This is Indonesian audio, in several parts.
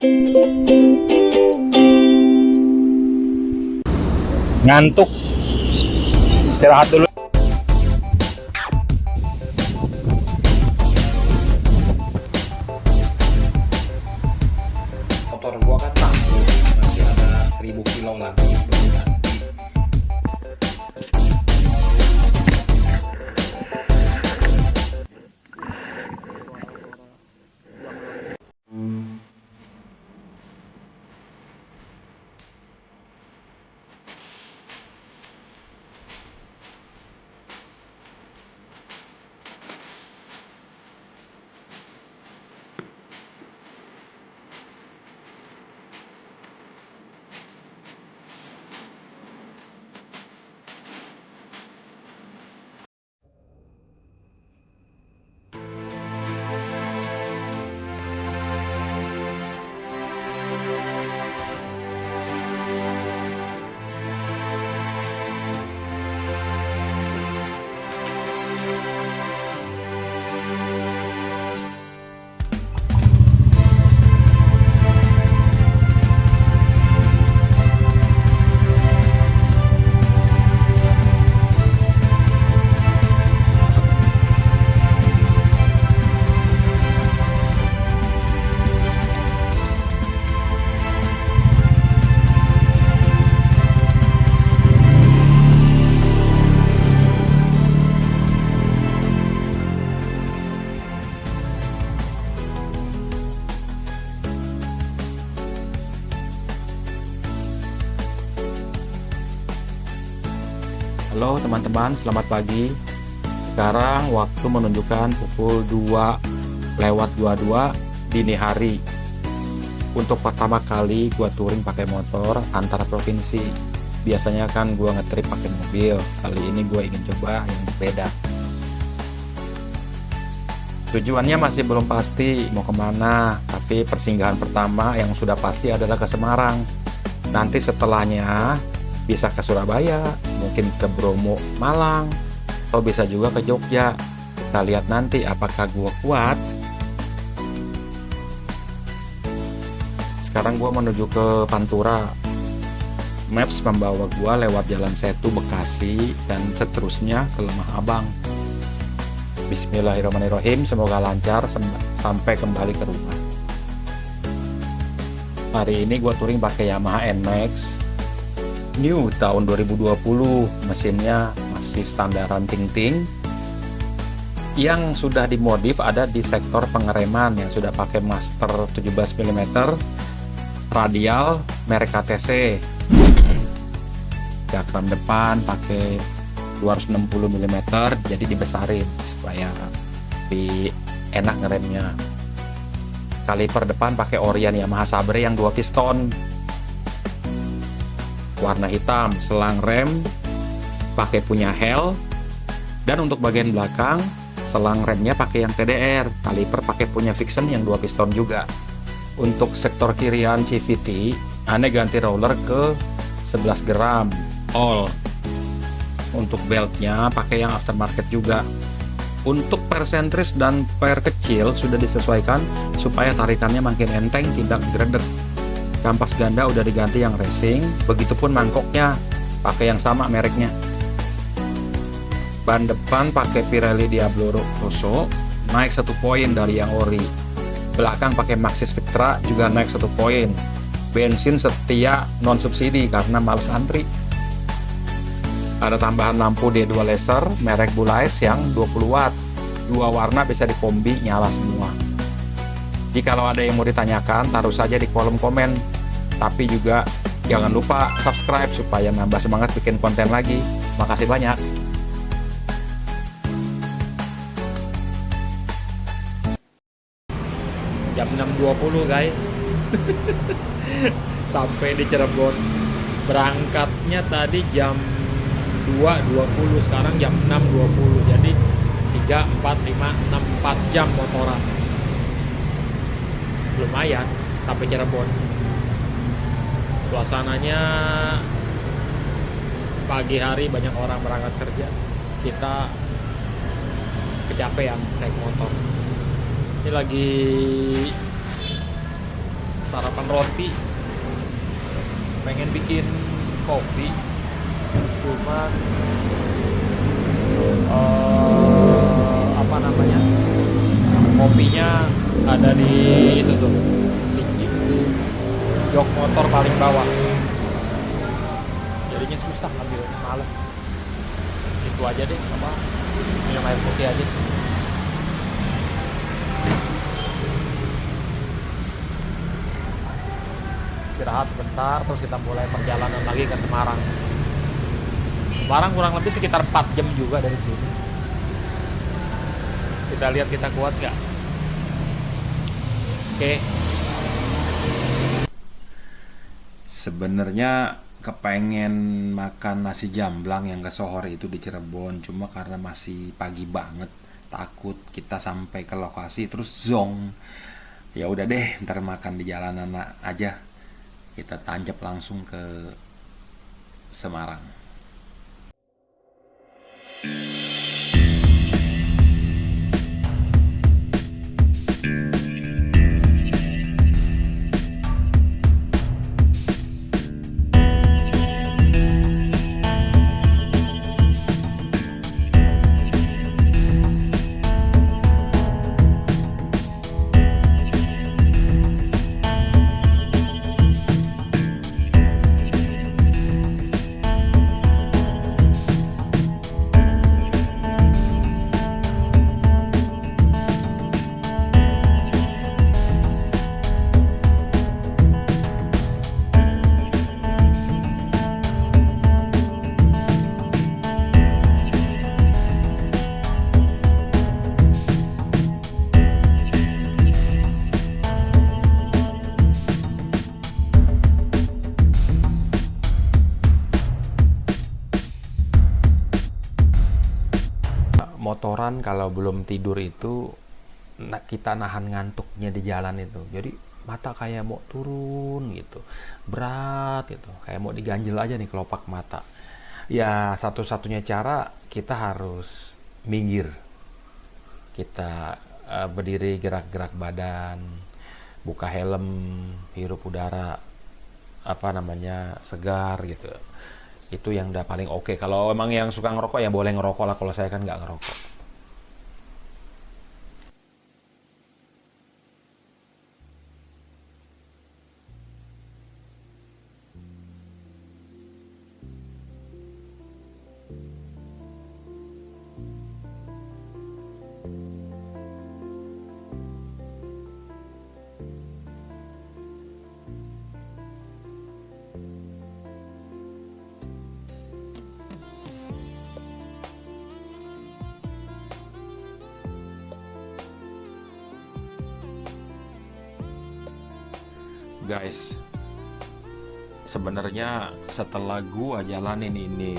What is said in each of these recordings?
Ngantuk, istirahat dulu. Motor gua kan masih ada 1000 kilo lagi belum ganti. Halo teman-teman, selamat pagi. Sekarang waktu menunjukkan pukul 2:22 dini hari. Untuk pertama kali gua touring pakai motor antar provinsi. Biasanya kan gua ngetrip pakai mobil. Kali ini gua ingin coba yang berbeda. Tujuannya masih belum pasti mau kemana, tapi persinggahan pertama yang sudah pasti adalah ke Semarang. Nanti setelahnya bisa ke Surabaya, mungkin ke Bromo, Malang, atau bisa juga ke Jogja. Kita lihat nanti apakah gua kuat. Sekarang gua menuju ke Pantura. Maps membawa gua lewat Jalan Setu Bekasi dan seterusnya ke Lemah Abang. Bismillahirrahmanirrahim, semoga lancar sampai kembali ke rumah. Hari ini gua touring pakai Yamaha NMAX New tahun 2020, mesinnya masih standaran ting-ting. Yang sudah dimodif ada di sektor pengereman yang sudah pakai master 17 mm radial merek KTC. Diafram depan pakai 260 mm, jadi dibesarin supaya lebih enak ngeremnya. Kaliper depan pakai Orion Yamaha Sabre yang 2 piston, warna hitam. Selang rem pakai punya Hell, dan untuk bagian belakang selang remnya pakai yang TDR. Kaliper pakai punya Vixen yang 2 piston juga. Untuk sektor kirian CVT aneh ganti roller ke 11 gram all. Untuk beltnya pakai yang aftermarket juga. Untuk per sentris dan per kecil sudah disesuaikan supaya tarikannya makin enteng, tidak gredek. Kampas ganda udah diganti yang racing, begitupun mangkoknya pakai yang sama mereknya. Ban depan pakai Pirelli Diablo Rosso, naik 1 poin dari yang ori. Belakang pakai Maxxis Victra, juga naik 1 poin. Bensin setia non subsidi karena males antri. Ada tambahan lampu D2 laser merek Bulais yang 20 watt. 2 warna bisa dikombi, nyala semua. Jikalau ada yang mau ditanyakan, taruh saja di kolom komen. Tapi juga jangan lupa subscribe supaya nambah semangat bikin konten lagi. Makasih banyak. Jam 6.20 guys. Sampai di Cirebon. Berangkatnya tadi jam 2.20, sekarang jam 6.20. Jadi 3, 4, 5, 6, 4 jam motoran. Lumayan sampai Cirebon. Suasananya pagi hari banyak orang berangkat kerja. Kita kecapean naik motor. Ini lagi sarapan roti, pengen bikin kopi, cuman apa namanya, kopinya ada di itu tuh, di jok motor paling bawah, jadinya susah ambilnya, males. Itu aja deh, apa, minum air putih aja. Istirahat sebentar, terus kita mulai perjalanan lagi ke Semarang. Semarang kurang lebih sekitar 4 jam juga dari sini. Kita lihat kita kuat nggak. Oke. Sebenarnya kepengen makan nasi jamblang yang ke Sohor itu di Cirebon, cuma karena masih pagi banget, takut kita sampai ke lokasi terus zong. Ya udah deh, ntar makan di jalanan aja. Kita tancap langsung ke Semarang. Motoran kalau belum tidur itu kita nahan ngantuknya di jalan itu. Jadi mata kayak mau turun gitu. Berat gitu. Kayak mau diganjel aja nih kelopak mata. Ya satu-satunya cara kita harus minggir. Kita berdiri, gerak-gerak badan, buka helm, hirup udara apa namanya, segar gitu. Itu yang udah paling oke. Kalau emang yang suka ngerokok ya boleh ngerokok lah, kalau saya kan nggak ngerokok. Guys, sebenarnya setelah gua jalanin ini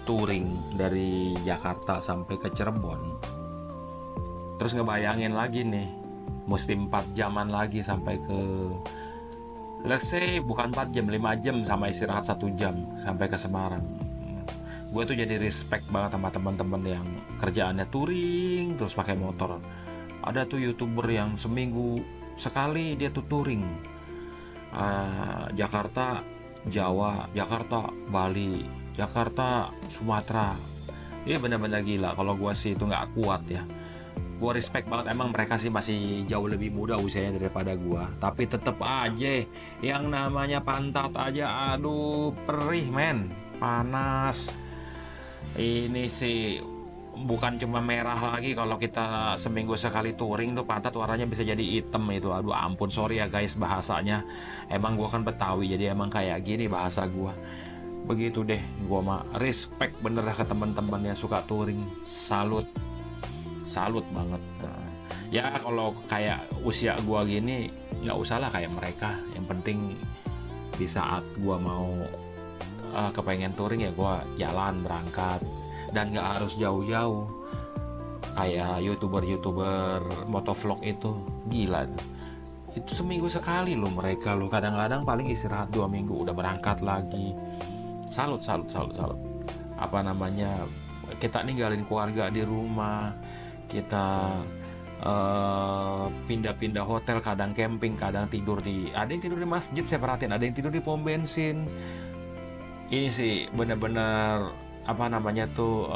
touring dari Jakarta sampai ke Cirebon, terus ngebayangin lagi nih, mesti 4 jaman lagi sampai ke, let's say bukan 4 jam, 5 jam sama istirahat 1 jam sampai ke Semarang. Gue tuh jadi respect banget sama teman-teman yang kerjaannya touring terus pakai motor. Ada tuh YouTuber yang seminggu sekali dia tuh touring, Jakarta Jawa, Jakarta Bali, Jakarta Sumatera. Ini benar-benar gila. Kalau gue sih itu nggak kuat ya. Gue respect banget, emang mereka sih masih jauh lebih muda usianya daripada gue, tapi tetep aja yang namanya pantat aja, aduh perih men, panas. Ini sih bukan cuma merah lagi, kalau kita seminggu sekali touring tuh pantat warnanya bisa jadi hitam itu. Aduh ampun, sorry ya guys bahasanya, emang gua kan Betawi jadi emang kayak gini bahasa gua. Begitu deh, gua mah respect bener ke teman-teman yang suka touring, salut salut banget. Nah, ya kalau kayak usia gua gini nggak usah lah kayak mereka, yang penting di saat gua mau kepengen touring ya gua jalan berangkat, dan nggak harus jauh-jauh kayak youtuber motovlog itu. Gila itu seminggu sekali loh mereka loh, kadang-kadang paling istirahat 2 minggu udah berangkat lagi. Salut salut salut salut. Apa namanya, kita ninggalin keluarga di rumah, kita pindah-pindah hotel, kadang camping, kadang tidur ada yang tidur di masjid, saya perhatiin, ada yang tidur di pom bensin. Ini sih benar-benar apa namanya tuh,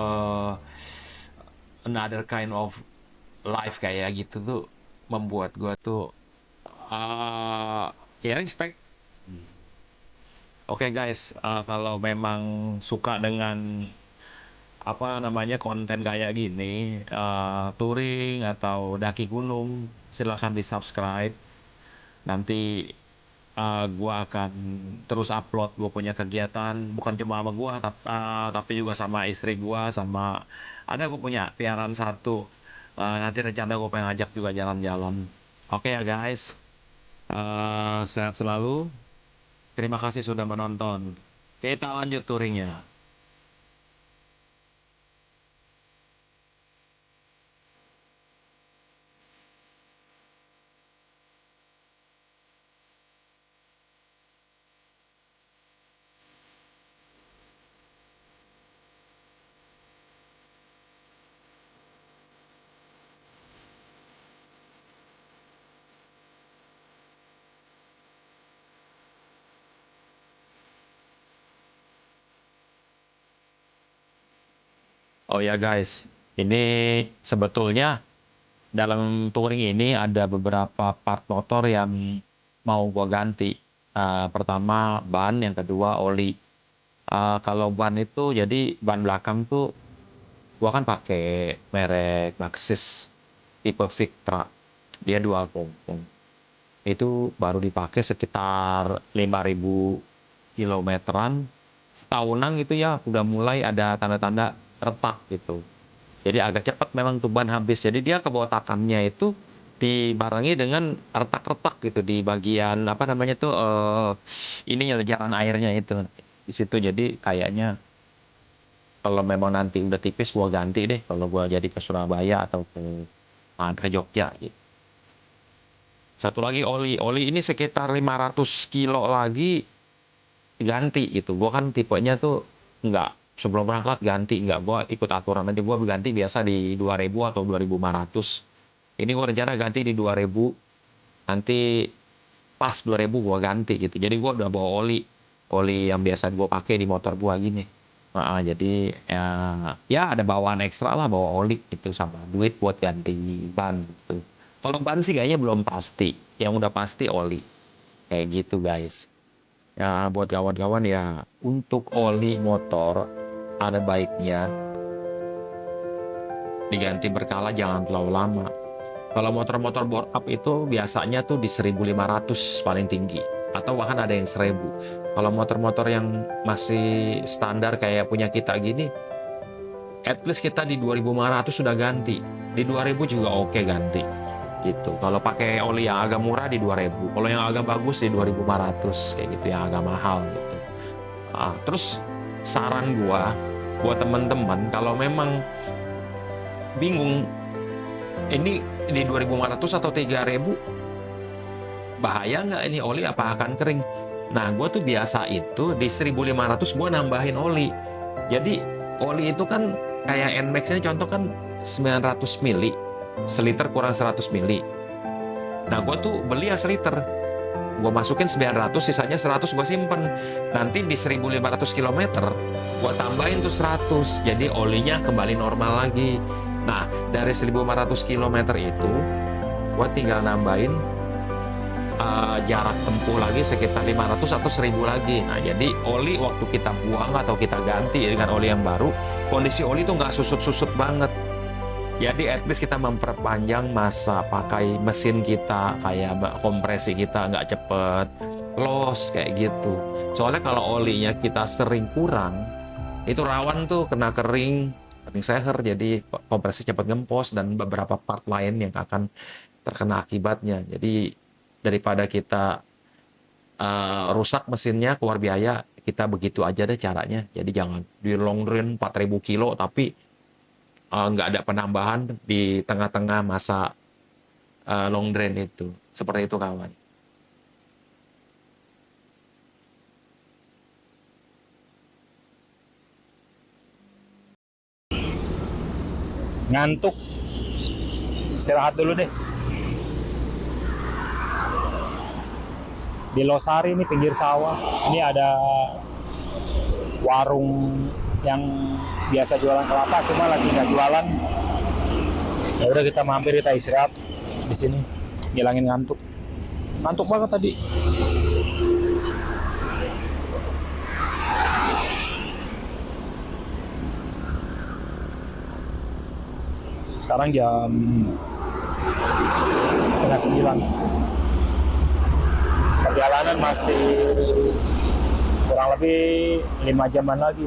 another kind of life kayak gitu tuh, membuat gua tuh ya respect. Oke guys, kalau memang suka dengan apa namanya konten kayak gini, touring atau daki gunung, silahkan di subscribe. Nanti gua akan terus upload gua punya kegiatan, bukan cuma sama gua, tapi juga sama istri gua, sama ada gua punya piaraan satu. Nanti rencana gua pengen ajak juga jalan-jalan. Oke ya guys, sehat selalu. Terima kasih sudah menonton. Kita lanjut touringnya. Oh ya guys, ini sebetulnya dalam touring ini ada beberapa part motor yang mau gua ganti. Pertama ban, yang kedua oli. Kalau ban itu jadi ban belakang tuh gua kan pakai merek Maxxis tipe Victra. Dia dual punggung. Itu baru dipakai sekitar 5.000 kilometeran. Setahunan itu ya udah mulai ada tanda-tanda retak gitu. Jadi agak cepat memang tuh ban habis. Jadi dia kebotakannya itu dibarengi dengan retak-retak gitu di bagian apa namanya tuh, ininya jalan airnya itu di situ. Jadi kayaknya kalau memang nanti udah tipis gua ganti deh kalau gua jadi ke Surabaya atau ke Jogja gitu. Satu lagi oli ini sekitar 500 kilo lagi ganti gitu. Gua kan tipenya tuh nggak sebelum berangkat ganti, nggak, gua ikut aturan aja, gua ganti biasa di 2000 atau 2500. Ini gua rencana ganti di 2000, nanti pas 2000 gua ganti gitu. Jadi gua udah bawa oli yang biasa gua pakai di motor gua gini. Jadi ya ada bawaan ekstra lah, bawa oli gitu sama duit buat ganti ban gitu. Kalau ban sih kayaknya belum pasti, yang udah pasti oli kayak gitu guys. Ya buat kawan-kawan ya, untuk oli motor ada baiknya diganti berkala, jangan terlalu lama. Kalau motor-motor bore up itu biasanya tuh di 1.500 paling tinggi, atau bahkan ada yang 1.000. Kalau motor-motor yang masih standar kayak punya kita gini, at least kita di 2.500 sudah ganti, di 2.000 juga oke ganti gitu. Kalau pakai oli yang agak murah di 2.000, kalau yang agak bagus di 2.500 kayak gitu, yang agak mahal gitu. Terus saran gua buat teman-teman, kalau memang bingung ini di 2.500 atau 3.000 bahaya nggak ini oli, apa akan kering? Nah, gua tuh biasa itu di 1.500 gua nambahin oli. Jadi oli itu kan kayak NMAX-nya contoh kan 900 mili, seliter kurang 100 mili. Nah, gue tuh beli yang seliter, gue masukin 900, sisanya 100 gue simpen. Nanti di 1.500 km gue tambahin tuh 100, jadi olinya kembali normal lagi. Nah, dari 1.500 km itu gue tinggal nambahin jarak tempuh lagi sekitar 500 atau 1.000 lagi. Nah, jadi oli waktu kita buang atau kita ganti dengan oli yang baru, kondisi oli tuh nggak susut-susut banget. Jadi at least kita memperpanjang masa pakai mesin kita, kayak kompresi kita nggak cepet loss kayak gitu. Soalnya kalau olinya kita sering kurang, itu rawan tuh kena kering seher, jadi kompresi cepat ngempos dan beberapa part lain yang akan terkena akibatnya. Jadi daripada kita rusak mesinnya, keluar biaya, kita begitu aja deh caranya. Jadi jangan di long run 4.000 kilo tapi nggak ada penambahan di tengah-tengah masa long drain itu. Seperti itu kawan. Ngantuk Istirahat dulu deh. Di Losari ini pinggir sawah. Ini ada warung yang biasa jualan kelapa, cuma lagi nggak jualan. Ya udah kita mampir, kita istirahat di sini, ngilangin ngantuk. Ngantuk banget tadi. Sekarang jam 8:30. Perjalanan masih kurang lebih 5 jaman lagi.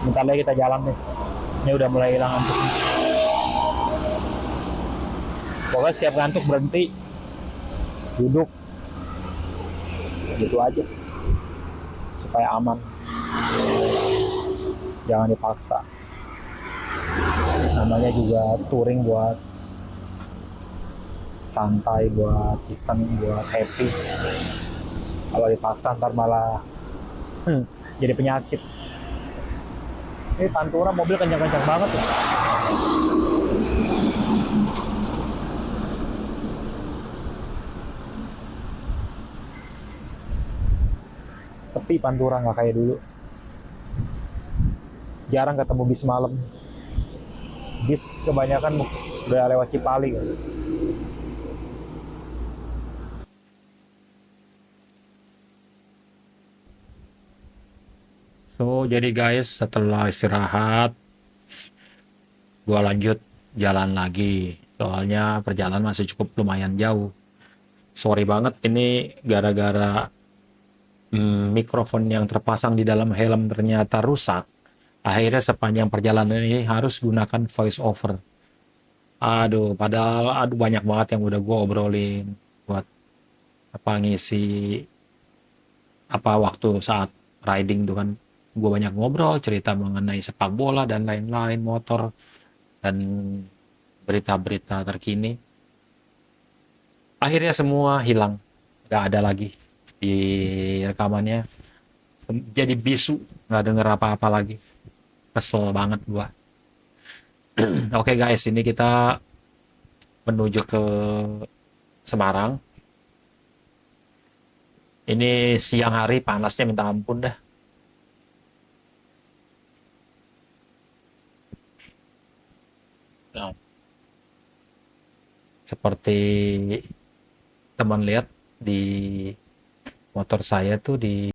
Bentar lagi kita jalan deh. Ini udah mulai hilang ngantuknya. Pokoknya setiap ngantuk berhenti, duduk, gitu aja, supaya aman. Jangan dipaksa. Namanya juga touring buat santai, buat iseng, buat happy. Kalau dipaksa ntar malah jadi penyakit. Ini Pantura mobil kencang-kencang banget ya. Sepi Pantura, nggak kayak dulu. Jarang ketemu bis malam. Bis kebanyakan udah lewat Cipali kan. So, jadi guys, setelah istirahat, gua lanjut jalan lagi. Soalnya perjalanan masih cukup lumayan jauh. Sorry banget, ini gara-gara mikrofon yang terpasang di dalam helm ternyata rusak. Akhirnya sepanjang perjalanan ini harus gunakan voice over. Aduh, padahal banyak banget yang udah gua obrolin buat ngisi waktu saat riding tuh kan. Gue banyak ngobrol, cerita mengenai sepak bola dan lain-lain, motor, dan berita-berita terkini. Akhirnya semua hilang, gak ada lagi di rekamannya. Jadi bisu, gak denger apa-apa lagi. Kesel banget gua. Oke guys, ini kita menuju ke Semarang. Ini siang hari, panasnya minta ampun dah. Seperti teman lihat di motor saya tuh di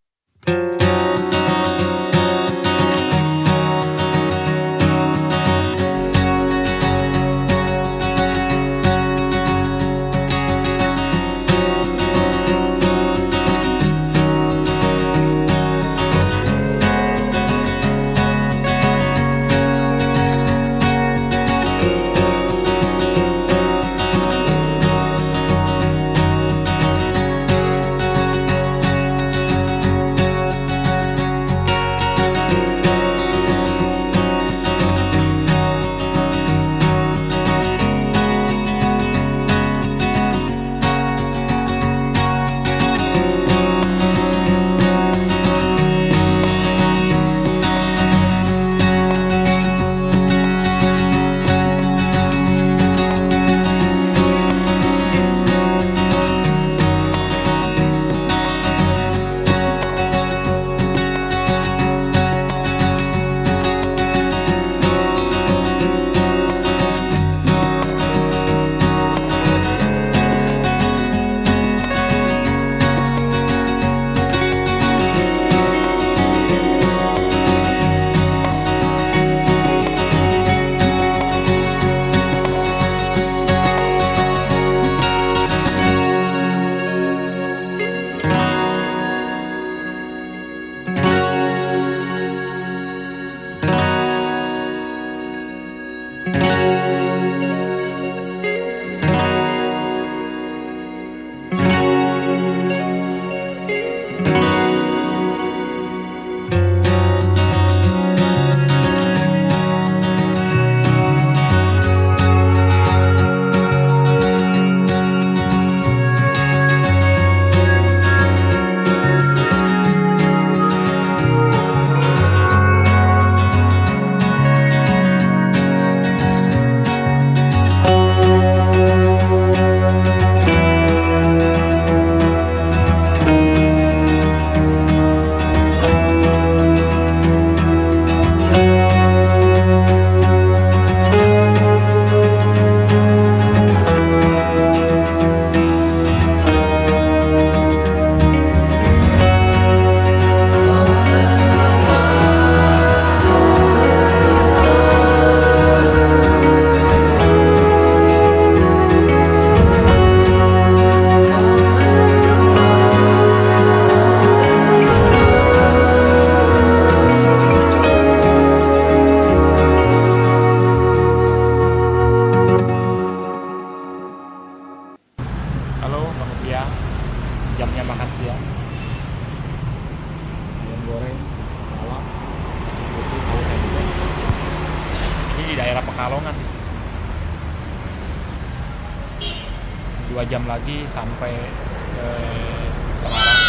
waktunya makan siang. Ayam goreng, malam, nasi putih, tahu tempe. Ini di daerah Pekalongan. 2 jam lagi sampai ke Semarang.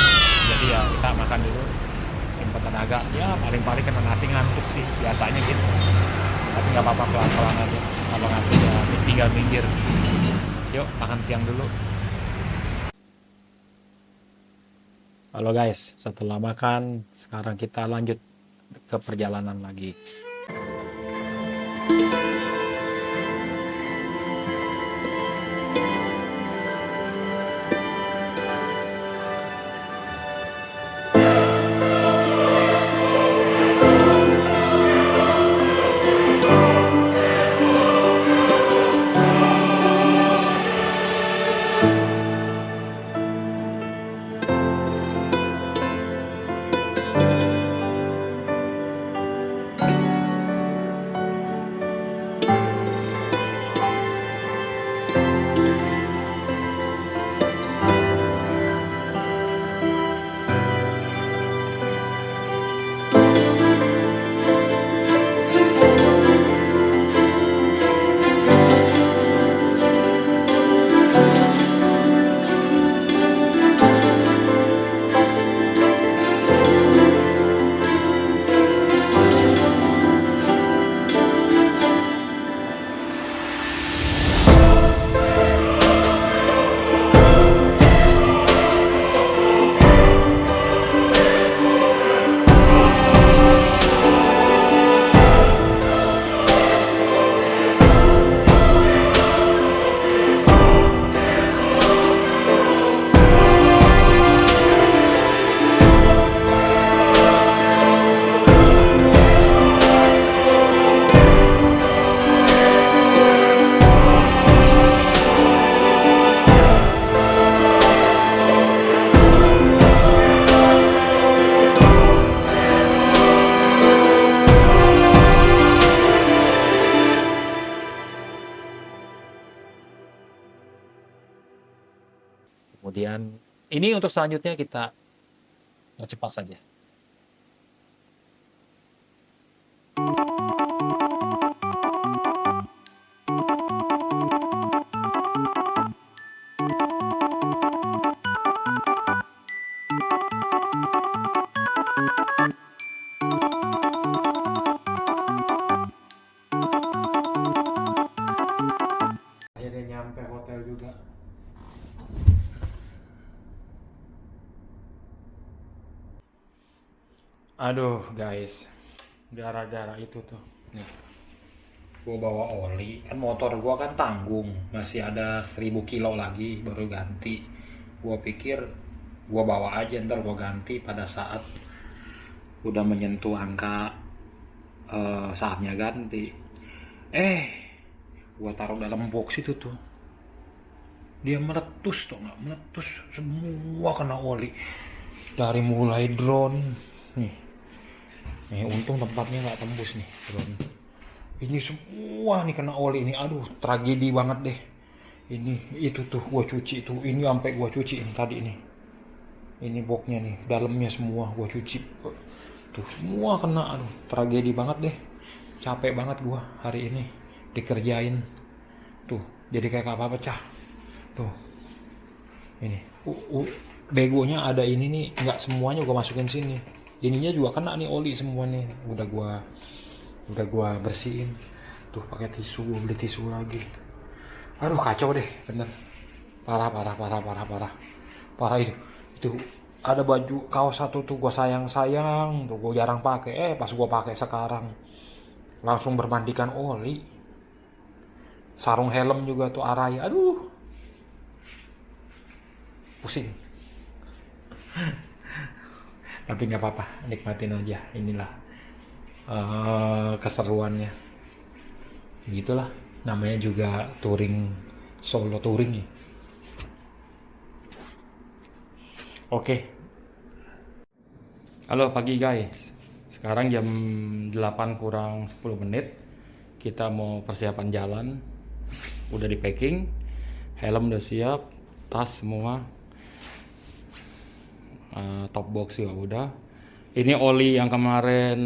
Jadi ya kita makan dulu, simpan tenaga. Ya paling-paling kena nasi ngantuk sih, biasanya gitu. Tapi nggak apa-apa, pelan-pelan aja. Kalau ngantuk ya tinggal minggir. Yuk makan siang dulu. Halo guys, setelah makan, sekarang kita lanjut ke perjalanan lagi. Kemudian ini untuk selanjutnya kita percepat saja. Akhirnya nyampe hotel juga. Aduh guys, gara-gara itu tuh nih, gue bawa oli, kan motor gue kan tanggung, masih ada 1000 kilo lagi baru ganti. Gue pikir gue bawa aja, ntar gue ganti pada saat udah menyentuh angka saatnya ganti. Gue taruh dalam box itu tuh, dia meletus tuh, nggak meletus, semua kena oli, dari mulai drone nih, untung tempatnya nggak tembus nih drone. Ini semua nih kena oli ini, aduh tragedi banget deh. Ini itu tuh gua cuci tuh, ini sampai gua cuciin tadi nih. Ini boxnya nih, dalamnya semua gua cuci. Tuh semua kena, aduh tragedi banget deh. Capek banget gua hari ini dikerjain. Tuh, jadi kayak apa pecah. Tuh. Ini, begonya ada ini nih, nggak semuanya gua masukin sini. Ininya juga kena nih oli semua nih. Udah gua bersihin. Tuh pakai tisu, gua beli tisu lagi. Aduh kacau deh, bener. Parah itu ada baju kaos satu tuh gua sayang tuh, gua jarang pakai. Pas gua pakai sekarang langsung bermandikan oli. Sarung helm juga tuh Arai, aduh pusing. Tapi nggak apa-apa, nikmatin aja. Inilah keseruannya. Gitulah, namanya juga touring, solo touring ya. Oke. Halo pagi guys. Sekarang jam 8 kurang 10 menit. Kita mau persiapan jalan. Udah di packing, helm udah siap, tas semua. top box juga udah. Ini oli yang kemarin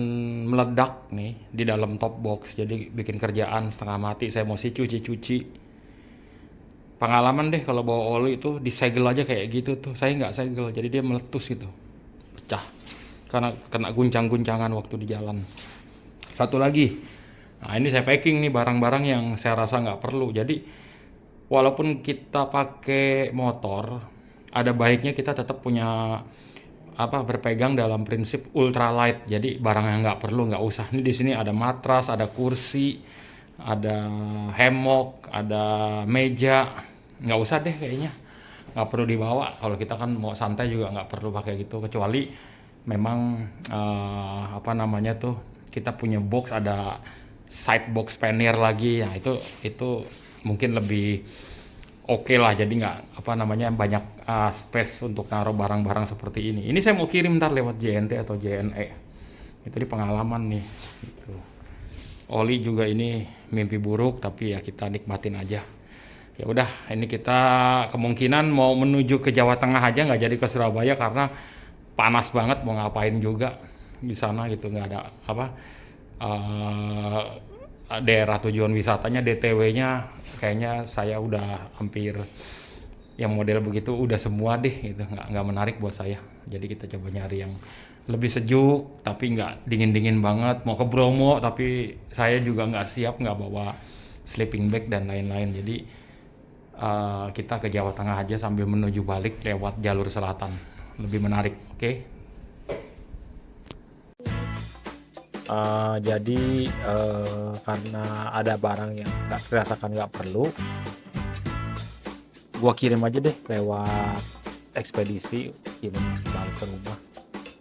meledak nih di dalam top box, jadi bikin kerjaan setengah mati. Saya mau sih cuci-cuci. Pengalaman deh kalau bawa oli itu disegel aja kayak gitu tuh. Saya nggak segel, jadi dia meletus gitu, pecah. Karena kena guncang-guncangan waktu di jalan. Satu lagi, nah ini saya packing nih barang-barang yang saya rasa nggak perlu. Jadi walaupun kita pakai motor, ada baiknya kita tetap punya berpegang dalam prinsip ultralight. Jadi barang yang nggak perlu nggak usah. Ini di sini ada matras, ada kursi, ada hammock, ada meja. Nggak usah deh kayaknya. Nggak perlu dibawa. Kalau kita kan mau santai juga nggak perlu pakai gitu. Kecuali memang kita punya box, ada side box pannier lagi. Nah itu mungkin lebih oke lah, jadi nggak banyak space untuk naruh barang-barang seperti ini. Ini saya mau kirim ntar lewat JNT atau JNE. Itu di pengalaman nih. Gitu. Oli juga ini mimpi buruk, tapi ya kita nikmatin aja. Ya udah, ini kita kemungkinan mau menuju ke Jawa Tengah aja, nggak jadi ke Surabaya karena panas banget. Mau ngapain juga di sana gitu, nggak ada daerah tujuan wisatanya, DTW-nya kayaknya saya udah hampir yang model begitu udah semua deh gitu, nggak menarik buat saya. Jadi kita coba nyari yang lebih sejuk tapi nggak dingin banget. Mau ke Bromo tapi saya juga nggak siap, nggak bawa sleeping bag dan lain-lain. Jadi kita ke Jawa Tengah aja sambil menuju balik lewat jalur selatan, lebih menarik. Oke? Jadi karena ada barang yang dirasakan nggak perlu, gua kirim aja deh lewat ekspedisi, kirim balik ke rumah.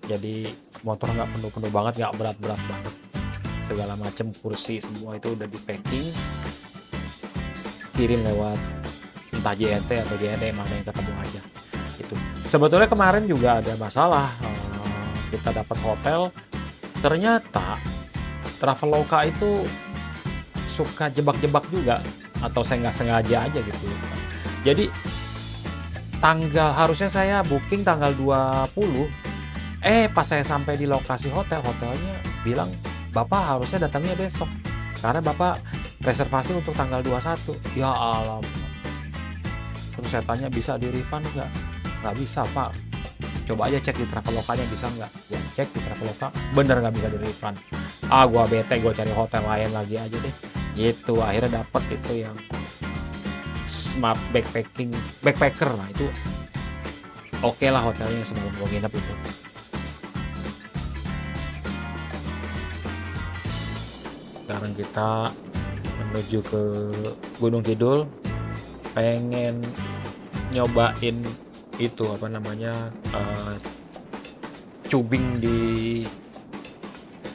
Jadi motor nggak penuh-penuh banget, nggak berat-berat banget, segala macam kursi semua itu udah di packing, kirim lewat entah JNT atau JNE, mana yang ketemu aja. Itu sebetulnya kemarin juga ada masalah, kita dapat hotel. Ternyata Traveloka itu suka jebak-jebak juga, atau saya nggak sengaja aja gitu. Jadi harusnya saya booking tanggal 20, pas saya sampai di lokasi hotelnya bilang Bapak harusnya datangnya besok karena Bapak reservasi untuk tanggal 21. Ya alam. Terus saya tanya bisa di refund nggak? Nggak bisa Pak. Coba aja cek di Travelokanya bisa nggak? Ya cek di Traveloka, bener nggak bisa di refund. Gua bete, gua cari hotel lain lagi aja deh. Gitu, akhirnya dapet itu yang smart backpacker. Nah itu oke lah hotelnya sebelum gua nginep itu. Sekarang kita menuju ke Gunung Kidul, pengen nyobain itu cubing di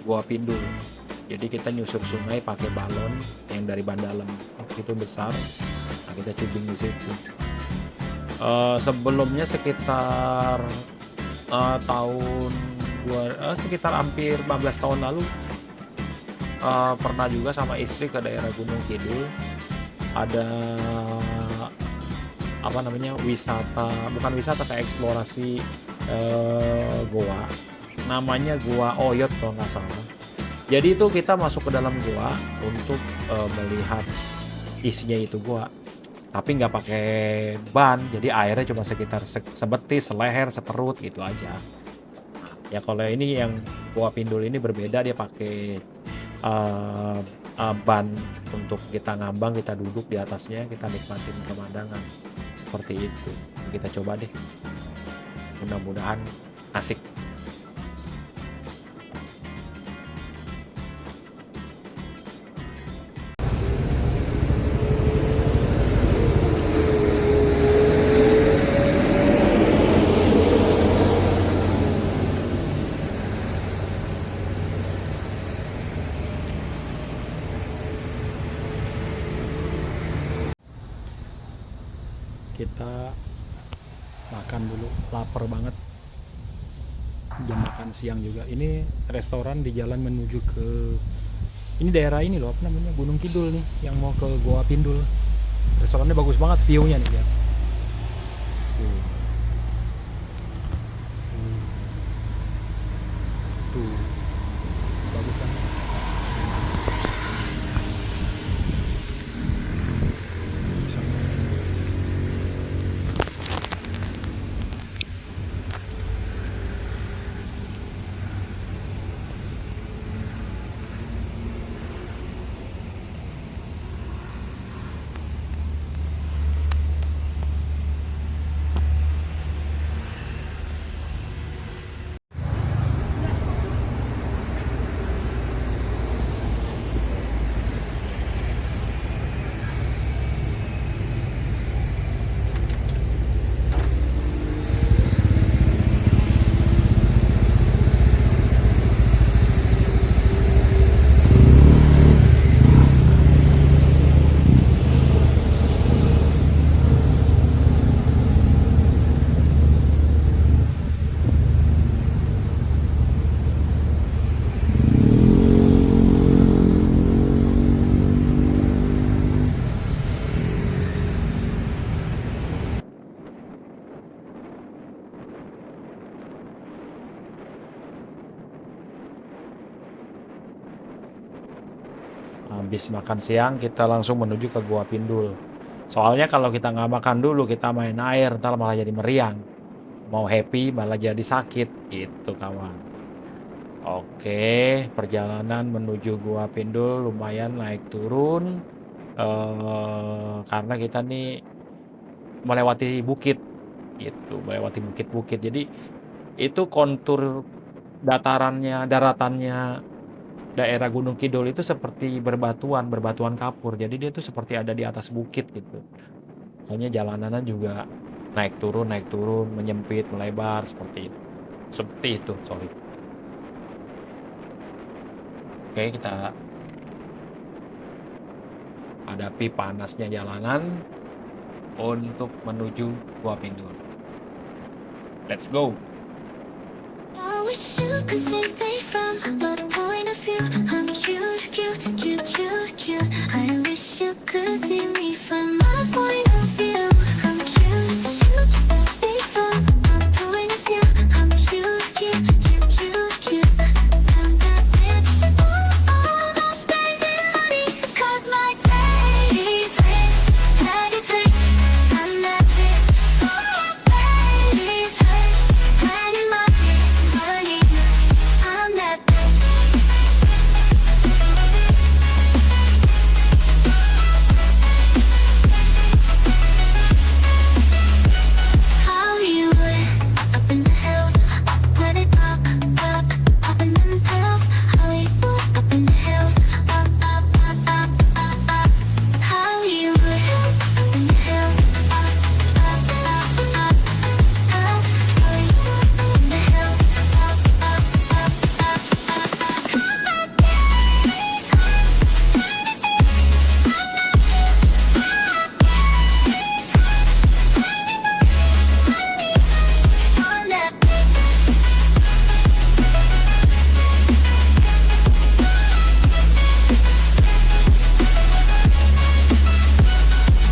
Gua Pindul. Jadi kita nyusur sungai pakai balon yang dari ban dalam, itu besar. Nah, kita cubing di situ. Sebelumnya sekitar sekitar hampir 15 tahun lalu pernah juga sama istri ke daerah Gunung Kidul. Ada bukan wisata, kayak eksplorasi goa, namanya Gua Oyot kalau nggak salah. Jadi itu kita masuk ke dalam goa untuk melihat isinya itu goa, tapi nggak pakai ban, jadi airnya cuma sekitar sebetis, seleher, seperut gitu aja. Ya kalau ini yang Gua Pindul ini berbeda, dia pakai ban untuk kita ngambang, kita duduk di atasnya, kita nikmatin pemandangan seperti itu. Kita coba deh, mudah-mudahan asik. Kita makan dulu, lapar banget, jam makan siang juga. Ini restoran di jalan menuju ke ini daerah ini loh, Gunung Kidul nih, yang mau ke Gua Pindul. Restorannya bagus banget, view-nya nih lihat. Habis makan siang kita langsung menuju ke Gua Pindul. Soalnya kalau kita nggak makan dulu, kita main air, ntar malah jadi meriang. Mau happy malah jadi sakit, gitu kawan. Oke, perjalanan menuju Gua Pindul lumayan naik turun. Karena kita nih melewati bukit, gitu, melewati bukit-bukit. Jadi itu kontur daratannya daerah Gunung Kidul itu seperti berbatuan kapur. Jadi dia tuh seperti ada di atas bukit gitu. Makanya jalanannya juga naik turun, menyempit, melebar seperti itu. Sorry. Oke, kita hadapi panasnya jalanan untuk menuju Gua Pindul. Let's go. I wish you could see me from my point of view. I'm cute, cute, cute, cute, cute. I wish you could see me from my point of view. I'm cute, cute, me from my point of view. I'm cute, cute, cute, cute, cute. I'm that bitch. Almost baby money, 'cause my daddy's rich, daddy's rich. I'm that bitch. Oh, baby's rich, daddy money, money. I'm that bitch. Hollywood, up in the hills, up where they pop, up in them pills. Hollywood, up in the hills, up. Hollywood, up in the hills, up. Hollywood, in the hills, up. On that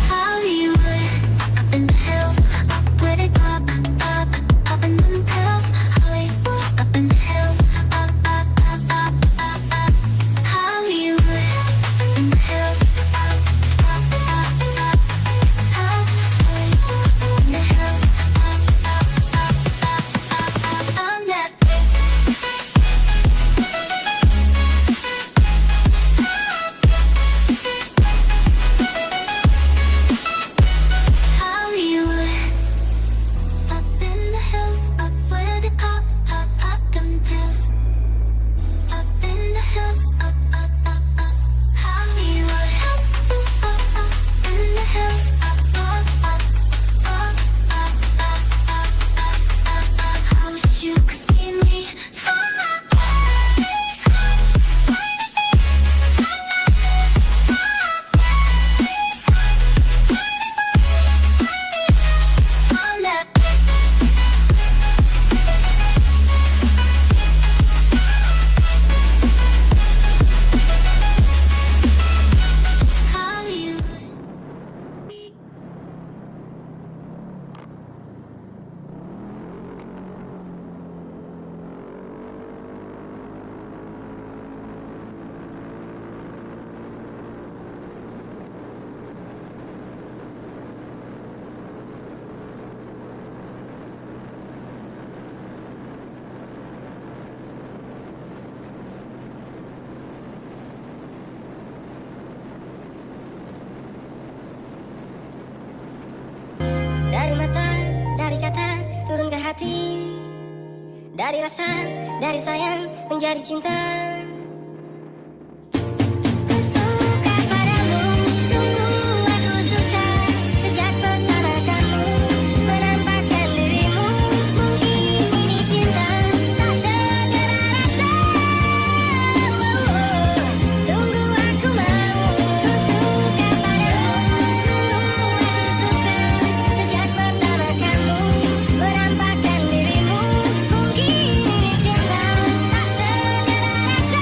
Hollywood, up in the hills, up where they pop, up in them pills. Hollywood, up in the hills, up. Hollywood, in the hills, up. Hollywood, in the hills, up. On that Hollywood, up in the hills, up where they pop, them pills. Up in the hills, up. Hollywood, up in the hills, up. I wish you could see me from my place. On that Hollywood. Dari mata, dari kata, turun ke hati. Dari rasa, dari sayang, menjadi cinta. Ku suka padamu, sungguh aku suka. Sejak pertama kamu menampakkan dirimu. Mungkin ini cinta, tak segera rasa. Sungguh aku mau. Ku suka padamu, sungguh aku suka. Sejak pertama kamu menampakkan dirimu. Mungkin ini cinta, tak segera rasa.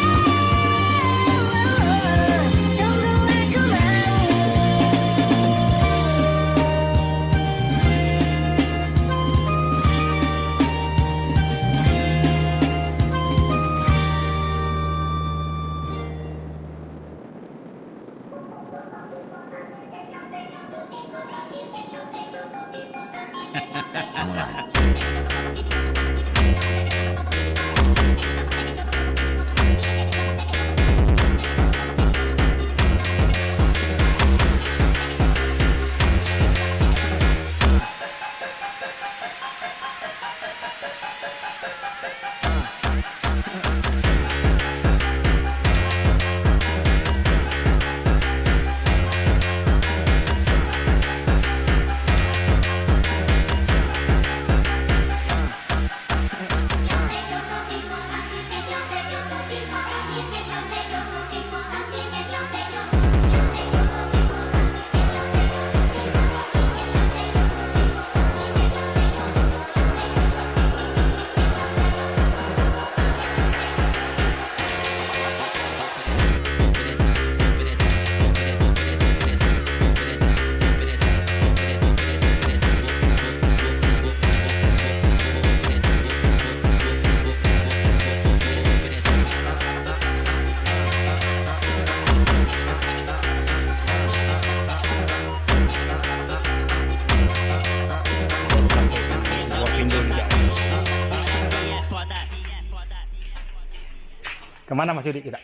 Kemana Mas Yudi kita?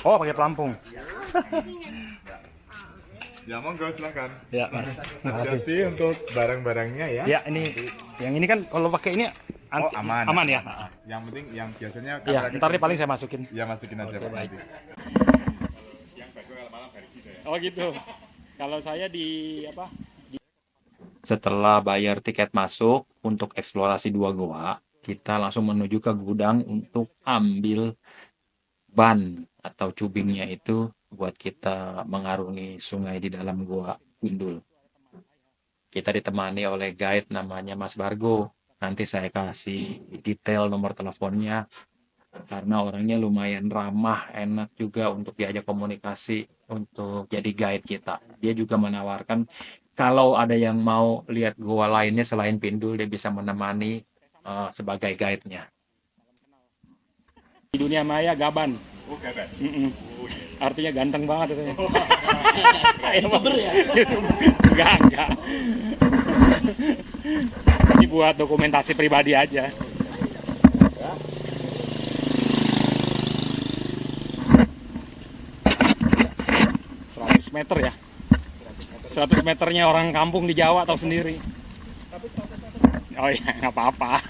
Oh, pakai pelampung. Ya monggo silakan. Ya, Mas. Makasih. Hati untuk barang-barangnya ya. Ya, ini yang ini kan kalau pakai ini Oh, aman. aman ya. Yang penting yang biasanya Iya, kamera ntar nih kecil paling saya masukin. ya masukin aja Pak baik. nanti. Yang bagus kalau malam hari gitu ya. Oh gitu. Kalau saya di apa? Setelah bayar tiket masuk untuk eksplorasi dua goa, kita langsung menuju ke gudang untuk ambil ban atau cubingnya itu buat kita mengarungi sungai di dalam goa Gundul. Kita ditemani oleh guide namanya Mas Bargo. Nanti saya kasih detail nomor teleponnya karena orangnya lumayan ramah, enak juga untuk diajak komunikasi untuk jadi guide kita. Dia juga menawarkan kalau ada yang mau lihat goa lainnya selain Pindul, dia bisa menemani sebagai guide-nya. Di dunia maya gaban. Oh, gaban. Artinya ganteng banget katanya. YouTuber ya? Enggak. Ini buat dokumentasi pribadi aja. 100 meter ya. 100 meternya orang kampung di Jawa tahu sendiri. Oh iya, nggak apa-apa.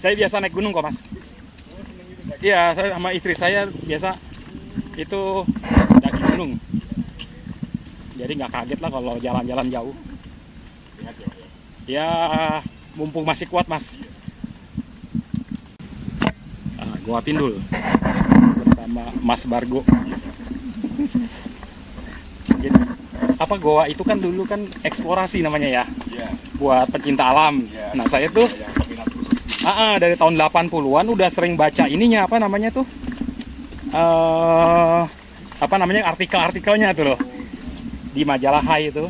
Saya biasa naik gunung kok, Mas. Iya, saya sama istri saya biasa itu daki gunung. Jadi nggak kaget lah kalau jalan-jalan jauh. Ya, mumpung masih kuat, Mas. Nah, Goa Pindul bersama Mas Bargo. Jadi, apa goa itu kan dulu kan eksplorasi namanya ya, buat pecinta alam. Nah saya tuh dari tahun 80-an udah sering baca ininya apa namanya tuh artikel-artikelnya tuh loh di majalah Hai itu.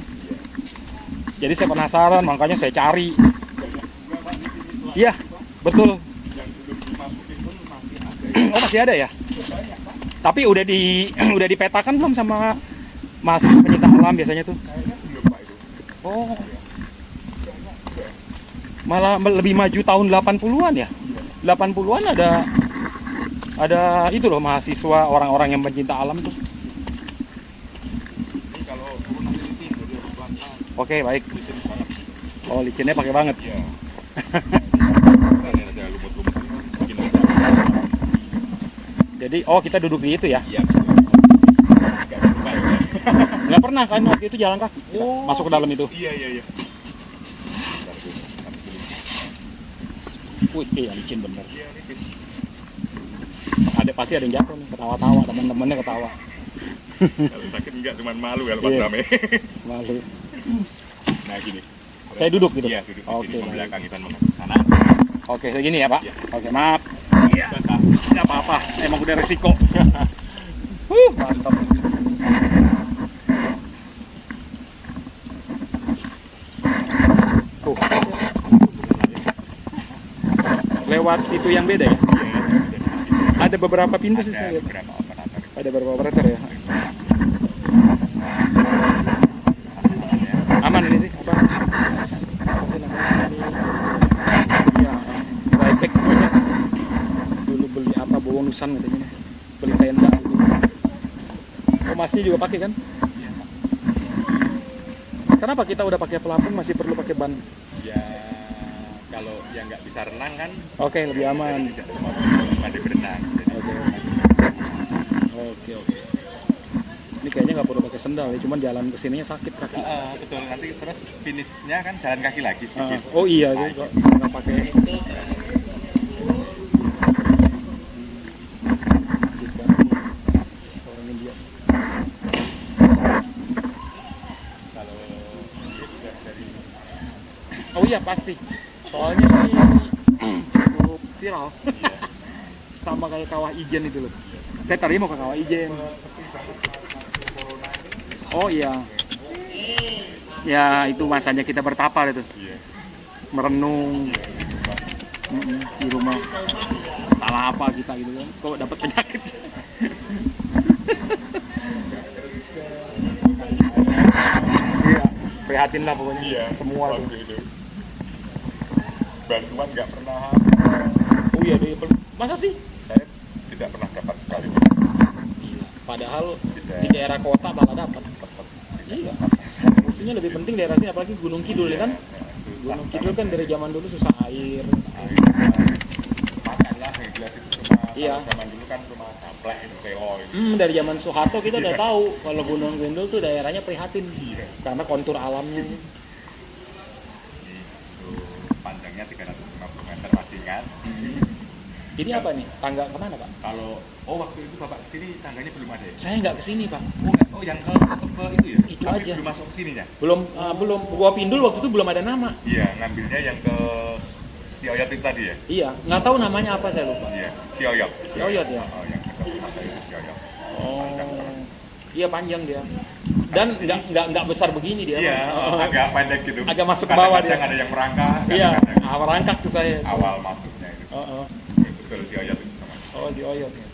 Jadi saya penasaran, makanya saya cari. Iya betul. Oh masih ada ya? Tapi udah dipetakan belum sama mahasiswa pencinta alam biasanya tuh? Oh, malah lebih maju tahun 80-an ya? 80-an ada itu loh mahasiswa orang-orang yang pencinta alam tuh. Oke baik. Oh licinnya pakai banget. Jadi kita duduk di itu ya? Nggak pernah kan waktu itu jalan kaki masuk ke dalam itu. Iya. Wih, iya licin bener. Pasti ada yang jatuh nih, ketawa-tawa teman-temannya ketawa. Kalau sakit enggak, cuman malu kalau pas rame. Malu. Nah gini. Saya duduk gitu. Iya, duduk di Oke. sini membelakang Ivan menghadap sana. Oke, saya gini ya Pak. Iya. Oke, maaf. Iya. Nggak apa-apa, emang udah resiko. Mantap. Tuh. Lewat itu yang beda ya? Ada beberapa pintu sih saya lihat. Beberapa operator. Ada beberapa operator ya. Aman ini sih apa? Apa sih namanya ini? Iya, Raytech namanya. Dulu beli apa bonusan katanya. Beli tenda gitu. Oh, masih juga pakai kan? Kenapa kita udah pakai pelampung masih perlu pakai ban? Ya kalau yang nggak bisa renang kan Oke, lebih aman. tidak semua pandai berenang. Oke. Ini kayaknya nggak perlu pakai sendal ya, cuman jalan kesininya sakit kaki. Betul, nanti terus finishnya kan jalan kaki lagi sedikit. Oh iya, tuh nggak pakai. Orang India. Kalau dia juga dari Oh iya pasti. Soalnya ini cukup viral. Sama kayak Kawah Ijen itu loh. Saya tadi mau ke Kawah Ijen. Oh iya. Ya itu masanya kita bertapa itu. Merenung. Di rumah. Salah apa kita gitu kan? Kok dapat penyakit? Iya, prihatin lah pokoknya. Semua tuh. waktu itu bantuan nggak pernah. iya deh. Masa sih? Saya tidak pernah dapat sekali. Iya. Padahal Tidak. di daerah kota malah dapat. Iya. Maksudnya lebih penting daerah sini apalagi Gunung Kidul ya kan? Gunung Kidul kan dari zaman dulu susah air. Makanlah yang jelas itu cuma Iya. kalau zaman dulu kan cuma gaplek itu telo itu. Dari zaman Soeharto kita udah tahu kalau Gunung Kidul tuh daerahnya prihatin karena kontur alamnya. Itu panjangnya 350 meter masih ingat. Ini apa nih? Tangga kemana Pak? Kalau waktu itu Bapak kesini tangganya belum ada ya? Saya nggak kesini Pak. Yang ke itu ya? Itu Tapi aja. belum masuk ke sini ya? Belum. Gua Pindul waktu itu belum ada nama. Iya, ngambilnya yang ke Sioyot itu tadi ya? Iya, nggak tahu namanya apa saya lupa. Iya, Sioyot. Sioyot ya? Oh, yang ke mata itu Sioyot. Oh, iya panjang dia. Dan nggak besar begini dia. Iya, Pak. agak pendek gitu. Agak masuk ke bawah Kadang-kadang dia. ada yang merangkak. Iya, kadang-kadang rangkak tuh saya. awal masuknya itu. Oh, Betul Sioyot itu sama. di Oyot ya.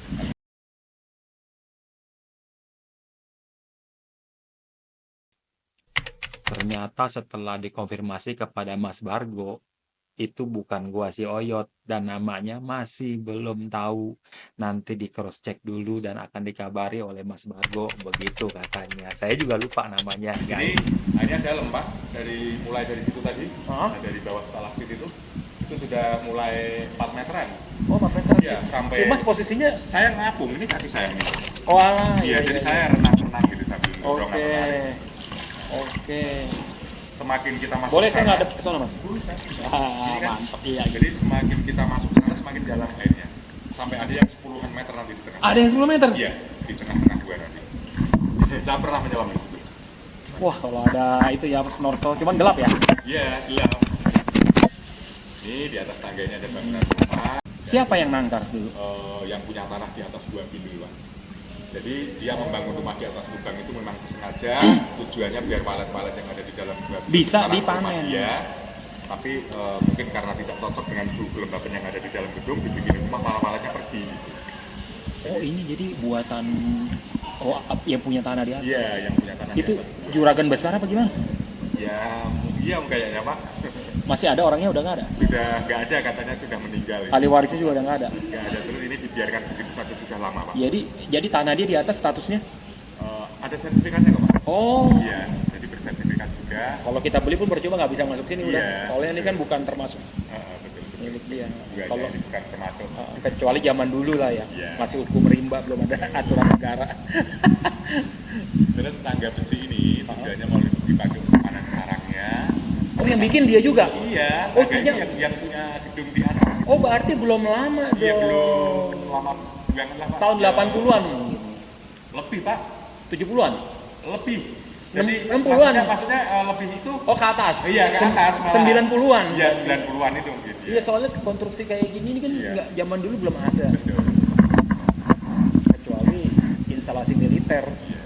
Ternyata setelah dikonfirmasi kepada Mas Bargo, itu bukan gua si Oyot dan namanya masih belum tahu. Nanti di cross check dulu dan akan dikabari oleh Mas Bargo, begitu katanya. Saya juga lupa namanya, Ini guys. ini ada lembah mulai dari situ tadi, Hah? dari bawah stalaktit itu sudah mulai 4 meteran. Oh, Pak Peter. Iya, sampai Si Mas posisinya saya ngapung, ini kaki saya nih. oh alah. Iya, jadi saya renang-renang gitu sambil dorong Oke. narik. Oke. Semakin kita masuk Boleh ke saya sana- ngadep ke sana, Mas? Bisa. Ah, Ini kan, mantap. Iya. jadi semakin kita masuk ke sana semakin dalam airnya. Sampai ada yang 10-an meter nanti di tengah. Ada yang 10 meter? Iya, di tengah-tengah gua nanti. Saya pernah menyelam di situ. Wah, kalau ada itu ya snorkel, cuman gelap ya. Iya, gelap. Ini di atas tangganya ada bangunan rumah. Siapa yang nangkar dulu? Yang punya tanah di atas Gua Pindul, Pak. Jadi dia membangun rumah di atas lubang itu memang sengaja tujuannya biar walet-walet yang ada di dalam Gua Pindul Bisa tanah dipanen. rumah dia. Tapi mungkin karena tidak cocok dengan suhu kelembapan yang ada di dalam gedung, dibikin rumah walet-waletnya pergi. Oh, ini jadi buatan yang punya tanah di atas. Iya, yang punya tanah Itu di atas. juragan besar apa gimana? Ya, iya kayaknya Pak. Masih ada orangnya udah nggak ada? Sudah nggak ada, katanya sudah meninggal. Ahli warisnya juga udah nggak ada. Nggak ada, terus ini dibiarkan begitu saja sudah lama Pak. Jadi tanah dia di atas statusnya? Ada sertifikatnya kok Pak. Oh, Iya, jadi bersertifikat juga. kalau kita beli pun percuma nggak bisa masuk sini udah. Iya. Soalnya ini kan bukan termasuk Betul. milik dia. Juga Kalau ini bukan termasuk. kecuali zaman dulu lah ya, Iya. masih hukum rimba belum ada aturan negara. Terus tangga besi ini tujuannya mau dipakai untuk panen sarangnya. Oh, yang bikin dia juga? Iya, Oh, tangganya ternyata- yang punya gedung di atas. Oh, berarti belum lama Iya dong. belum lama banget lah Pak. Tahun Ya, 80-an, Lebih Pak, 70-an. lebih. Jadi 60-an. maksudnya lebih itu. Oh, ke atas. Iya, ke atas malah. 90-an. Iya 90-an itu mungkin. Iya, soalnya konstruksi kayak gini ini kan Iya. nggak zaman dulu belum ada. Betul. Kecuali instalasi militer. Iya.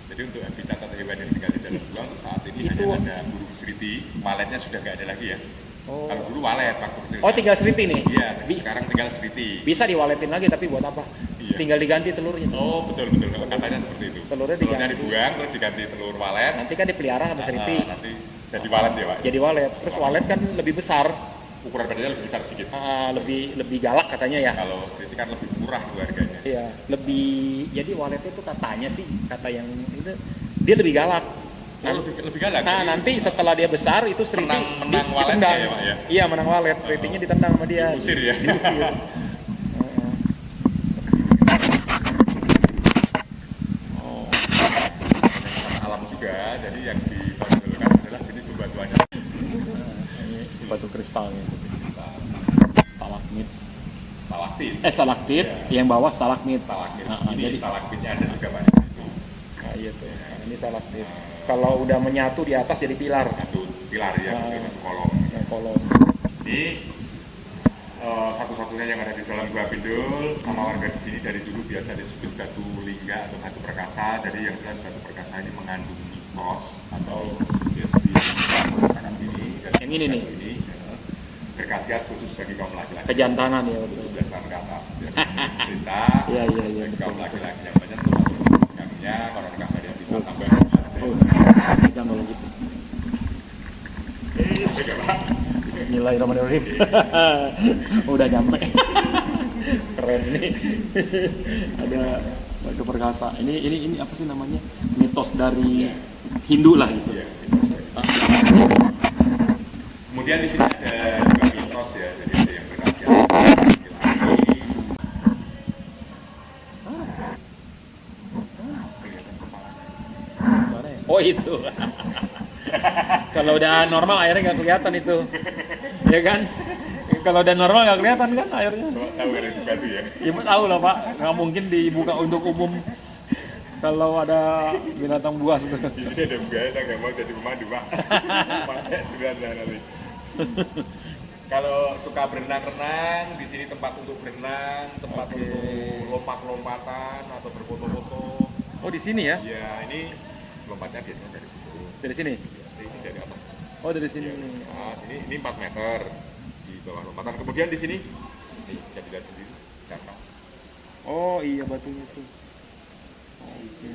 Jadi untuk habitat atau hewan yang tinggal di dalam gua untuk saat ini Itu- hanya ada burung seriti, waletnya sudah nggak ada lagi ya. Oh. Kalau dulu walet waktu kecil. Oh, tinggal seriti nih. Iya, Bi- sekarang tinggal seriti. Bisa diwaletin lagi tapi buat apa? Iya. Tinggal diganti telurnya. Oh betul katanya seperti itu. Telurnya diganti. dibuang terus diganti telur walet. Nanti kan dipelihara sama seriti. Nanti jadi walet ya Pak. Jadi walet. Terus walet kan lebih besar, Ukuran badannya lebih besar sedikit. lebih galak katanya ya. Kalau seriti kan lebih murah tuh harganya. Iya, lebih jadi waletnya itu katanya sih, kata yang itu dia lebih galak. Oh, lebih galak. Nah, Jadi nanti setelah dia besar itu seriti menang waletnya ditendang. ya, Pak, ya? Iya, menang walet, seritinya ditendang sama dia. Diusir ya? Diusir. sama alam juga. Jadi yang ditonjolkan adalah jenis bebatuannya. Batu kristal ya. Stalagmit. Stalaktit. Stalaktit, yang bawah stalagmit. Stalaktit. Ini Jadi stalakmitnya ada juga Pak. Itu nah, iya tuh. Nah, ini stalaktit. Kalau udah menyatu di atas jadi pilar. satu pilar ya, satu kolom. Yang kolom. Ini satu-satunya yang ada di dalam Gua Pindul sama warga di sini dari dulu biasa disebut batu lingga atau batu perkasa. Jadi yang jelas batu perkasa ini mengandung nikos atau BSD makanan ini. Dan Yang ini nih? Ini berkhasiat khusus bagi kaum laki-laki. Kejantanan ya betul. 17 tahun ke atas. Jadi cerita Iya, iya, iya, bagi betul. kaum laki-laki yang banyak termasuk kaminya kalau nggak ada yang bisa tambah. Oh, pegang kalau gitu. Pak. Bismillahirrahmanirrahim. Udah nyampe. Keren ini. Ada batu perkasa. Ini apa sih namanya? Mitos dari Hindu lah gitu. Kemudian di sini ada juga mitos ya, jadi ada yang berkata Oh itu. Kalau udah normal airnya nggak kelihatan itu, ya kan? Kalau udah normal nggak kelihatan kan airnya. tahu dari batu ya. Ibu tahu lah Pak, nggak mungkin dibuka untuk umum kalau ada binatang buas tuh. Ini ada buaya, saya nggak mau jadi pemandu Pak. Pakai juga nanti. Kalau suka berenang-renang, di sini tempat untuk berenang, tempat untuk lompat-lompatan atau berfoto-foto. Oh di sini ya? Ya ini lompatnya biasanya dari situ. Dari sini? Ya, ini dari atas. Oh dari sini. Nah, ini 4 meter di bawah lompatan. Kemudian di sini, ini bisa dilihat sendiri, danau. Oh iya batunya tuh. Oke.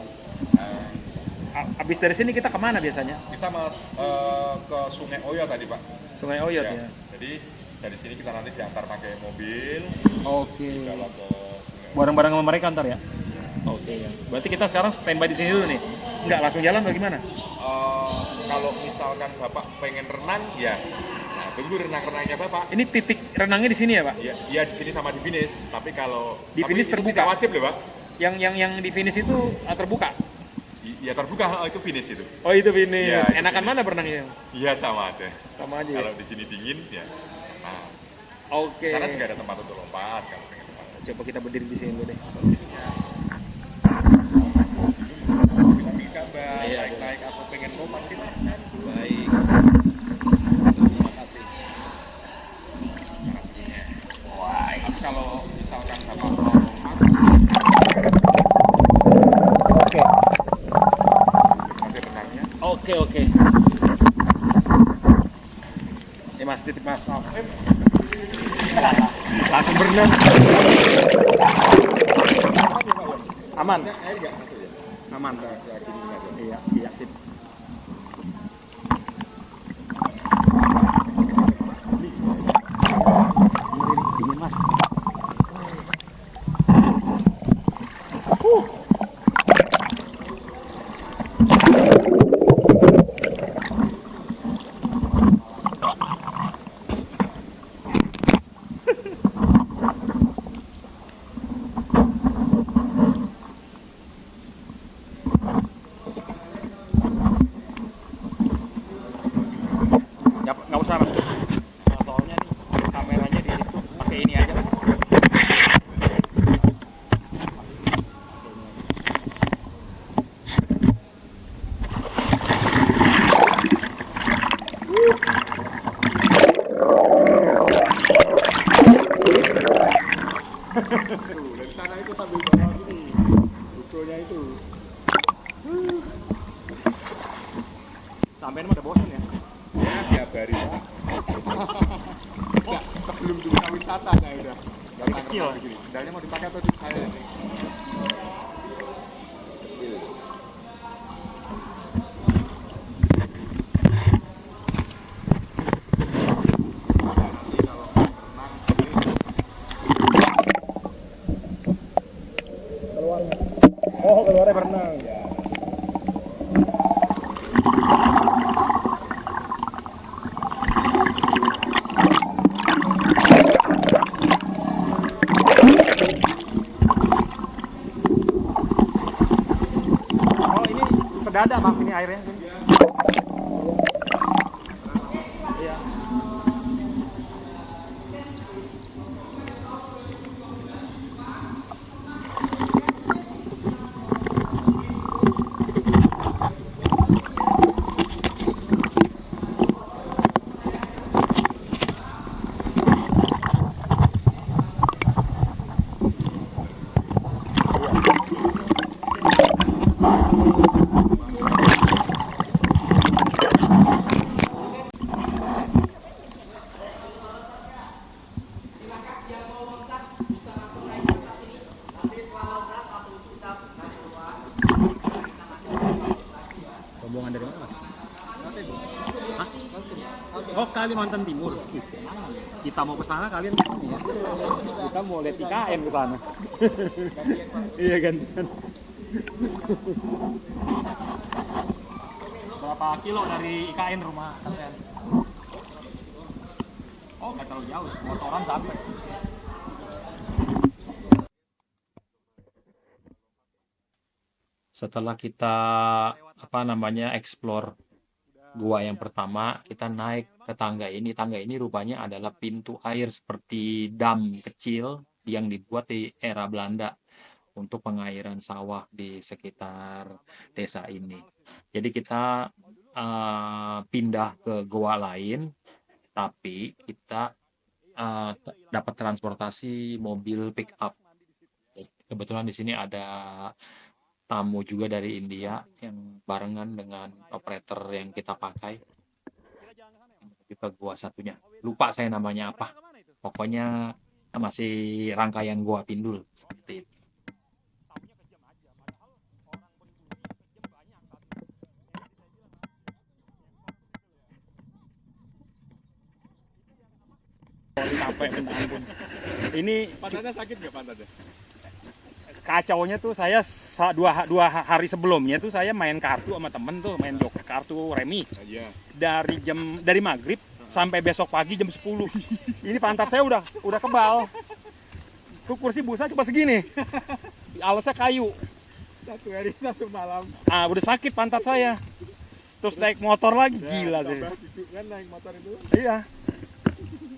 Abis dari sini kita kemana biasanya? Bisa ke Sungai Oyot tadi Pak. Sungai Oyot ya. Jadi dari sini kita nanti diantar pakai mobil, Oke. dibawa ke Sungai. Bareng-bareng sama mereka ntar ya? Oke ya. Berarti kita sekarang standby di sini dulu nih. Enggak langsung jalan bagaimana? Kalau misalkan Bapak pengen renang, ya, nah tunggu renang-renangnya Bapak. Ini titik renangnya di sini ya Pak? Ya, iya di sini sama di finish. Tapi kalau Di finish ini terbuka? tidak wajib loh Pak. Yang di finish itu terbuka? Ya terbuka, itu finish itu. Oh itu finish. Iya, itu Enakan finish. mana berenangnya? Iya sama aja. Sama aja ya? Kalau di sini dingin, ya. Nah, Oke. karena juga ada tempat untuk lompat kalau pengen lompat. Coba kita berdiri di sini dulu deh. Ambil gambar, Iya, naik-naik atau pengen lompat silakan. Baik. Terima kasih. Kalau misalkan Bapak mau lompat, Oke. nanti renangnya. Oke. Mas, titip Mas. Maaf. Langsung berenang. Aman. Air nggak masuk ya? Aman. Ya, gini aja. Iya, sip. Dingin, Mas. Ya, nggak usah, Mas. Nah, soalnya nih kameranya di situ pakai ini aja. Dari sana itu sambil bawa gini, bukunya itu. Sampai mah udah bosan ya. Ya, tiap hari. Sebelum dunia wisata ya udah. Datang kecil. renang begini. Sendalnya mau dipakai atau di saya ini? Oh, keluarnya berenang. Oh, ini sedada Mas ini airnya. Iya. Kalimantan Timur. Kita mau ke sana, kalian ke sini ya. Kita mau lihat IKN ke sana. Iya kan? Berapa kilo dari IKN rumah kalian? Oh, nggak terlalu jauh. Motoran sampai. Setelah kita explore gua yang pertama, kita naik ke tangga ini. Tangga ini rupanya adalah pintu air seperti dam kecil yang dibuat di era Belanda untuk pengairan sawah di sekitar desa ini. Jadi kita pindah ke gua lain, tapi kita dapat transportasi mobil pick up. Kebetulan di sini ada tamu juga dari India yang barengan dengan operator yang kita pakai. Kita gua satunya. Lupa saya namanya apa. Pokoknya masih rangkaian gua Pindul seperti itu. Capek minta ampun. Ini Pantatnya sakit nggak pantatnya? kacaunya tuh saya dua hari sebelumnya tuh saya main kartu sama temen tuh, main joker kartu remi Iya. dari maghrib sampai besok pagi jam 10. Ini pantat saya udah kebal. Tuh kursi busa cuma segini. Alasnya kayu. Satu hari satu malam. Udah sakit pantat saya. Terus naik motor lagi, gila sih. Kan naik motor itu Iya.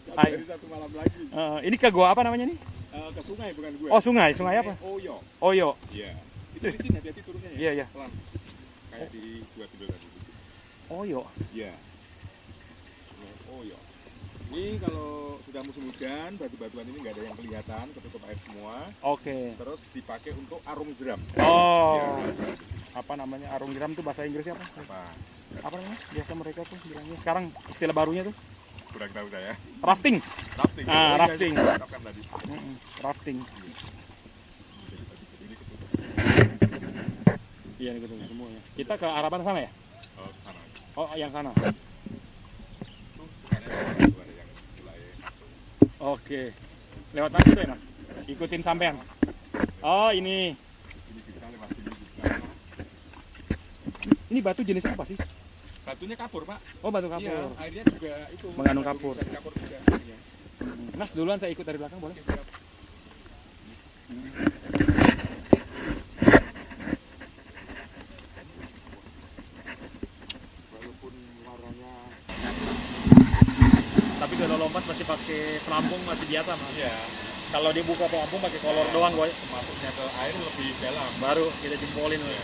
satu hari satu malam lagi. Ini ke gua apa namanya nih? Ke sungai bukan gue. Oh, sungai apa? Oyo. Oyo. Iya. Itu licin, hati-hati turunnya ya. Iya, iya. Pelan. Kayak di gua tidur tadi. Oyo. Iya. Oyo. Ini kalau sudah musim hujan, batu-batuan ini nggak ada yang kelihatan, ketutup air semua. Oke. Terus dipakai untuk arung jeram. Oh. Ya, Apa namanya? Arung jeram tuh bahasa Inggrisnya apa? apa? Apa namanya? Biasa mereka tuh bilangnya. Sekarang istilah barunya tuh Kurang tahu saya. rafting. Rafting. Rafting. Rafting tadi. Rafting. Ini ketutup. Iya, ini gitu semuanya. Kita ke arah mana sana ya? Oh, sana. Oh, yang sana. Tuh, kanan ada yang mulai masuk. Oke. Lewat mana tuh ya, Mas? Ikutin sampean. Oh, ini. Ini bisa lewat sini bisa. Ini batu jenis apa sih? Batunya kapur, Pak. Oh, batu Iya, kapur. airnya juga itu Mengandung kapur. Dari kapur juga. Iya. Mas, duluan saya ikut dari belakang boleh? Oke, siap. Walaupun warnanya Tapi kalau lompat masih pakai pelampung masih biasa, Mas. ya Kalau dia buka pelampung pakai kolor doang, boy. masuknya ke air lebih dalam. Baru kita jempolin, boy.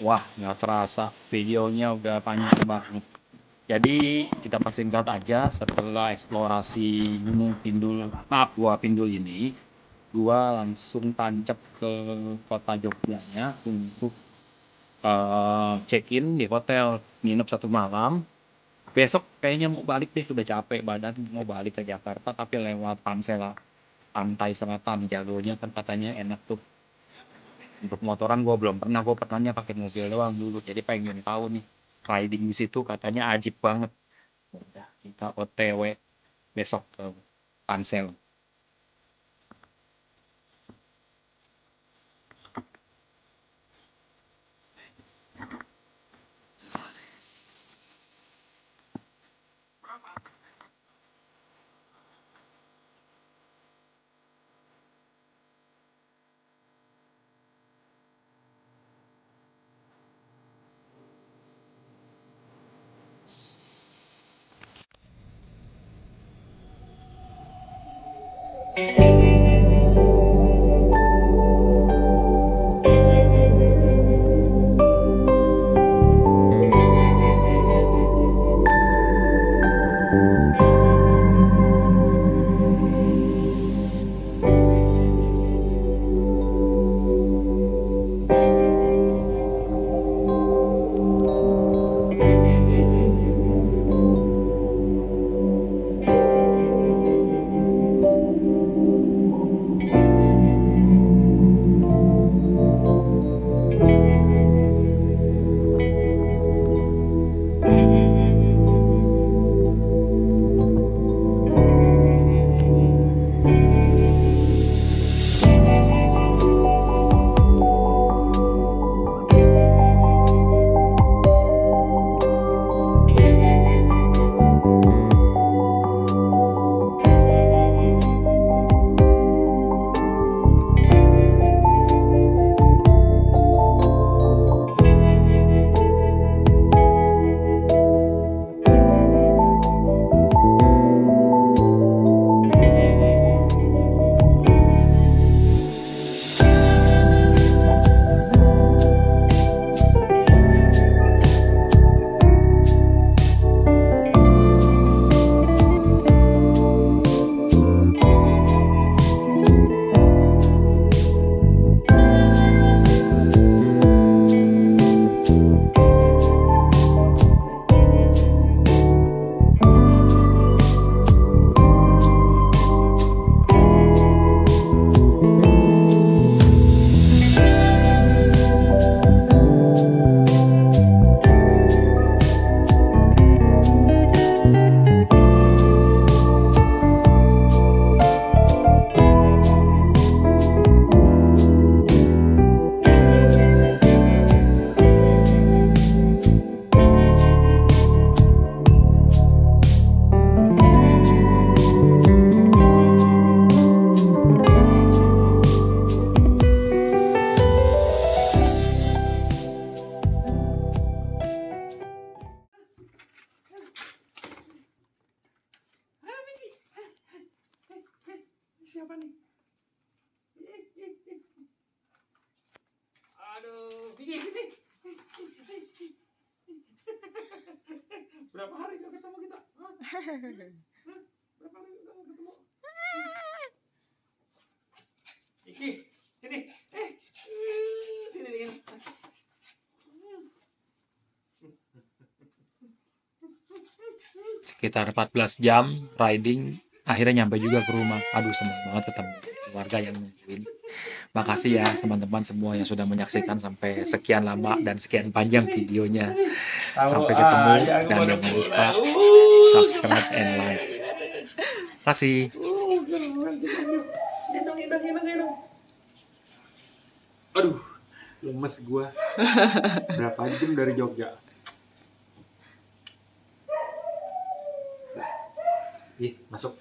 Wah, nggak terasa videonya udah panjang banget. Jadi kita persingkat aja, setelah eksplorasi Gunung Pindul, Gua Pindul ini, gua langsung tancap ke kota Jogjanya untuk check-in di hotel, nginep 1 malam. Besok kayaknya mau balik deh, udah capek badan, mau balik ke Jakarta tapi lewat Pansela, pantai selatan, jalurnya kan katanya enak tuh. Untuk motoran gue belum pernah, gue pernahnya pakai mobil doang dulu, jadi pengen tahu nih riding di situ katanya ajib banget. Udah, kita OTW besok ke Pansel. Berapa hari gak ketemu kita? Hah? Berapa hari gak ketemu? Iki, sini. Sini nih. Sekitar 14 jam riding, akhirnya nyampe juga ke rumah. Aduh, seneng banget ketemu keluarga yang nungguin. Makasih ya teman-teman semua yang sudah menyaksikan sampai sekian lama dan sekian panjang videonya. Sampai ketemu dan jangan lupa subscribe and like. Kasih. Aduh, lemes gua. Berapa jam dari Jogja? Ih, masuk.